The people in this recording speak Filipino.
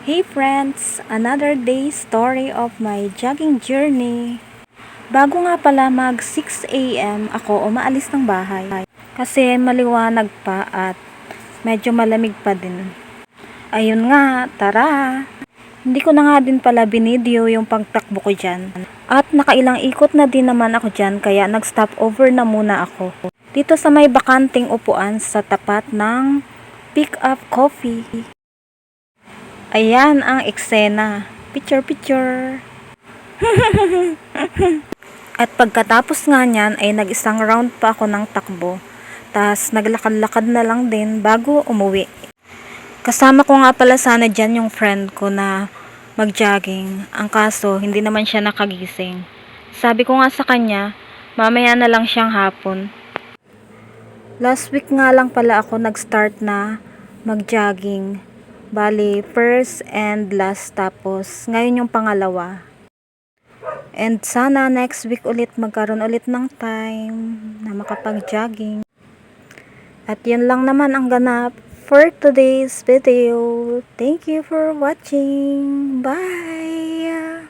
Hey friends! Another day story of my jogging journey. Bago nga pala mag 6 AM ako umaalis ng bahay. Kasi maliwanag pa at medyo malamig pa din. Ayun nga, tara! Hindi ko na nga din pala binideo yung pagtakbo ko dyan. At nakailang ikot na din naman ako dyan kaya nag-stop over na muna ako. Dito sa may bakanting upuan sa tapat ng Pick Up Coffee. Ayan ang eksena. Picture, picture. At pagkatapos nga niyan ay nag-isang round pa ako ng takbo. Tas naglakad-lakad na lang din bago umuwi. Kasama ko nga pala sana dyan yung friend ko na mag-jogging. Ang kaso, hindi naman siya nakagising. Sabi ko nga sa kanya, mamaya na lang siyang hapon. Last week nga lang pala ako nag-start na mag-jogging. Bali, first and last, tapos ngayon yung pangalawa. And sana next week ulit magkaroon ulit ng time na makapag-jogging. At yun lang naman ang ganap for today's video. Thank you for watching. Bye!